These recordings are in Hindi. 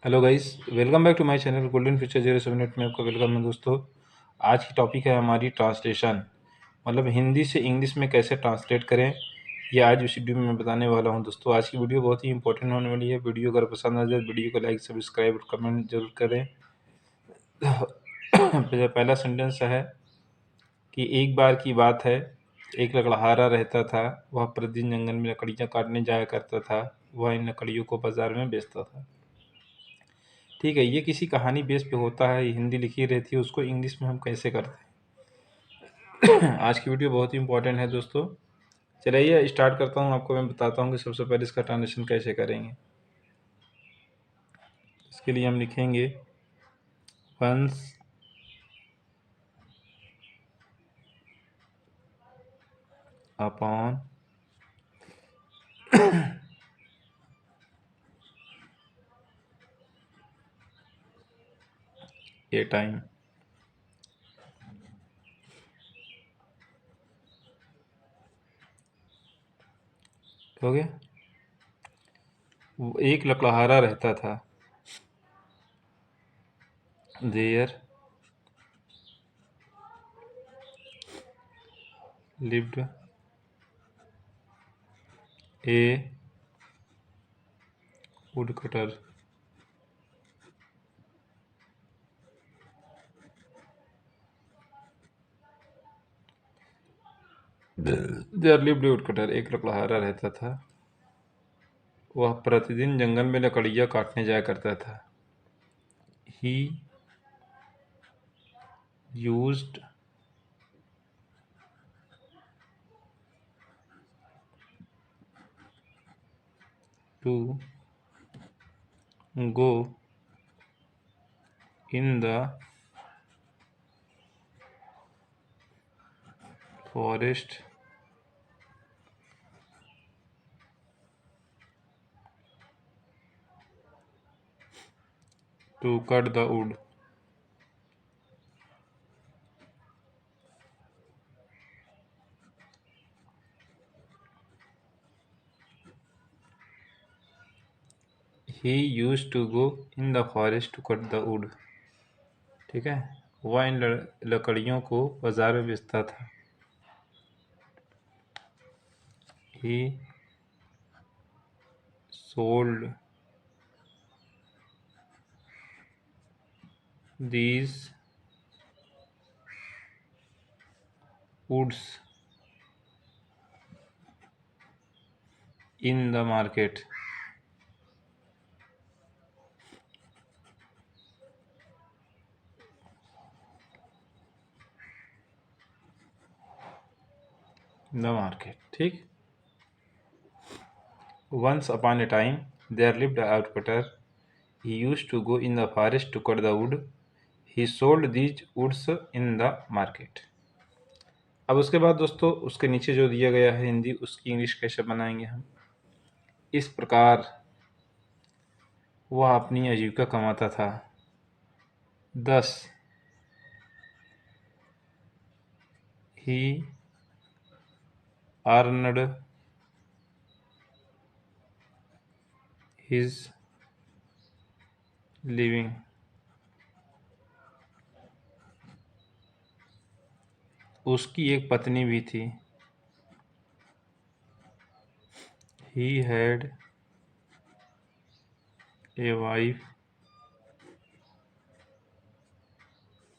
Hello guys, welcome back to my channel golden future 07 में आपका वेलकम है दोस्तों। आज की टॉपिक है हमारी ट्रांसलेशन, मतलब हिंदी से इंग्लिश में कैसे ट्रांसलेट करें। ये आज इस वीडियो में मैं बताने वाला हूं दोस्तों। आज की वीडियो बहुत ही इंपॉर्टेंट होने वाली है। वीडियो अगर पसंद आ जाए वीडियो को लाइक, सब्सक्राइब और कमेंट जरूर करें। पहला सेंटेंस है कि एक बार की बात है, एक लकड़हारा रहता था। वह प्रतिदिन जंगल में लकड़ियाँ काटने जाया करता था। वह इन लकड़ियों को बाजार में बेचता था। ठीक है, ये किसी कहानी बेस पे होता है। हिंदी लिखी रहती है, उसको इंग्लिश में हम कैसे करते हैं। आज की वीडियो बहुत ही इंपॉर्टेंट है दोस्तों। चलिए स्टार्ट करता हूँ। आपको मैं बताता हूँ कि सबसे पहले इसका ट्रांसलेशन कैसे करेंगे। इसके लिए हम लिखेंगे वंस अपॉन ए टाइम। हो गया। एक लकड़हारा रहता था। There lived a woodcutter. There lived a woodcutter, एक लकड़हारा रहता था। वह प्रतिदिन जंगल में लकड़ियाँ काटने जाया करता था। He used to go in the forest to cut the wood. He used to go in the forest to cut the wood. ठीक है, वह इन लकड़ियों को बाजार में बेचता था। He sold these woods in the market. The market, ठीक। Once upon a time there lived a woodcutter. He used to go in the forest to cut the wood. He sold these woods in the market. अब उसके बाद दोस्तों उसके नीचे जो दिया गया है हिंदी, उसकी इंग्लिश कैसे बनाएंगे हम। इस प्रकार वह अपनी आजीविका कमाता था। 10 ही अर्नड हिज लिविंग। उसकी एक पत्नी भी थी। He had a wife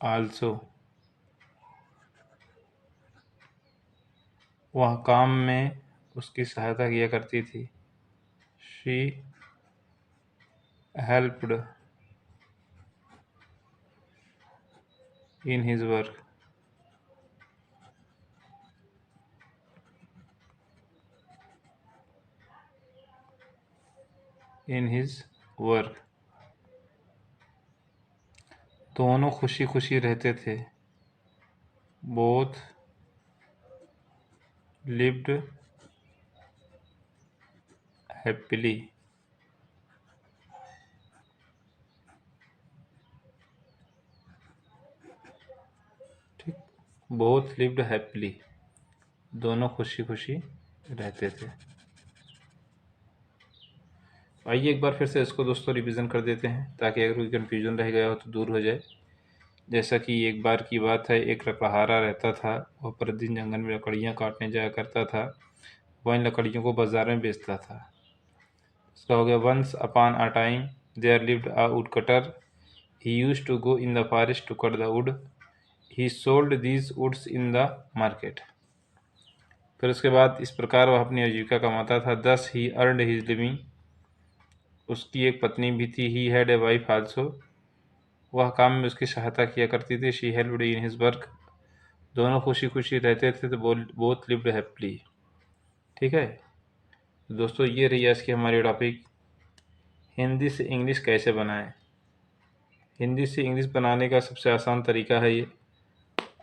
also. वह काम में उसकी सहायता किया करती थी। She helped in his work. In his work. दोनों खुशी खुशी रहते थे। Both lived happily. ठीक, बोथ लिव्ड हैप्पीली, दोनों खुशी खुशी रहते थे। आइए एक बार फिर से इसको दोस्तों रिवीजन कर देते हैं, ताकि अगर कोई कन्फ्यूजन रह गया हो तो दूर हो जाए। जैसा कि एक बार की बात है, एक लकड़हारा रहता था, वह प्रतिदिन जंगल में लकड़ियाँ काटने जाया करता था, वह इन लकड़ियों को बाजार में बेचता था। इसका हो गया, once upon a time there lived a woodcutter, he used to go in the forest to cut the wood, he sold these woods in the market. फिर उसके बाद, इस प्रकार वह अपनी आजीविका कमाता था। दस ही अर्नड हिज लिविंग। उसकी एक पत्नी भी थी, he had a wife also. वह काम में उसकी सहायता किया करती थी, she helped in his work. दोनों खुशी खुशी रहते थे, तो बोथ लिव्ड हैप्पीली। ठीक है, तो दोस्तों ये रही आज की हमारी टॉपिक, हिंदी से इंग्लिश कैसे बनाएं। हिंदी से इंग्लिश बनाने का सबसे आसान तरीका है ये।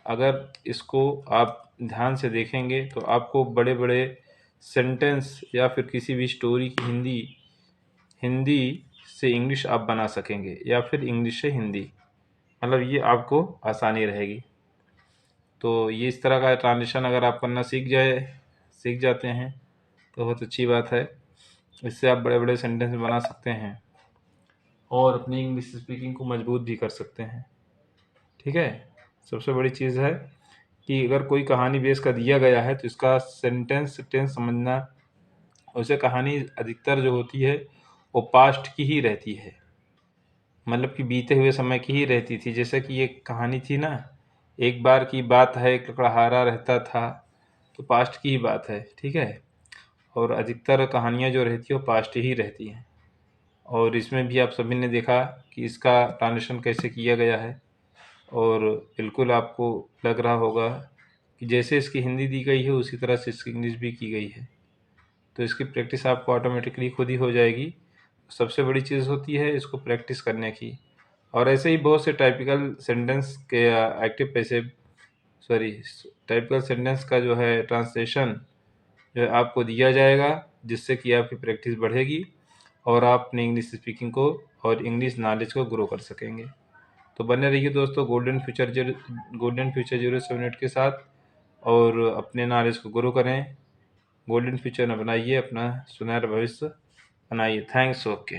अगर इसको आप ध्यान से देखेंगे तो आपको बड़े बड़े सेंटेंस या फिर किसी भी स्टोरी की हिंदी से इंग्लिश आप बना सकेंगे, या फिर इंग्लिश से हिंदी, मतलब ये आपको आसानी रहेगी। तो ये इस तरह का ट्रांजिशन अगर आप करना सीख जाते हैं तो बहुत अच्छी बात है। इससे आप बड़े बड़े सेंटेंस बना सकते हैं और अपनी इंग्लिश स्पीकिंग को मजबूत भी कर सकते हैं। ठीक है, सबसे बड़ी चीज़ है कि अगर कोई कहानी बेस का दिया गया है तो इसका सेंटेंस टेंस समझना। वैसे कहानी अधिकतर जो होती है वो पास्ट की ही रहती है, मतलब कि बीते हुए समय की ही रहती थी। जैसे कि एक कहानी थी ना, एक बार की बात है एक लकड़हारा रहता था, तो पास्ट की ही बात है। ठीक है, और अधिकतर कहानियाँ जो रहती है वो पास्ट ही रहती हैं। और इसमें भी आप सभी ने देखा कि इसका ट्रांसलेशन कैसे किया गया है, और बिल्कुल आपको लग रहा होगा कि जैसे इसकी हिंदी दी गई है उसी तरह से इसकी इंग्लिश भी की गई है। तो इसकी प्रैक्टिस आपको ऑटोमेटिकली खुद ही हो जाएगी। सबसे बड़ी चीज़ होती है इसको प्रैक्टिस करने की। और ऐसे ही बहुत से टाइपिकल सेंटेंस के active passive sorry typical sentence का जो है ट्रांसलेशन जो है आपको दिया जाएगा, जिससे कि आपकी प्रैक्टिस बढ़ेगी और आप अपनी इंग्लिश स्पीकिंग को और इंग्लिश नॉलेज को ग्रो कर सकेंगे। तो बने रहिए दोस्तों गोल्डन फ्यूचर 07 के साथ, और अपने नॉलेज को ग्रो करें। गोल्डन फ्यूचर न बनाइए, अपना सुनहरा भविष्य बनाइए। थैंक्स। ओके।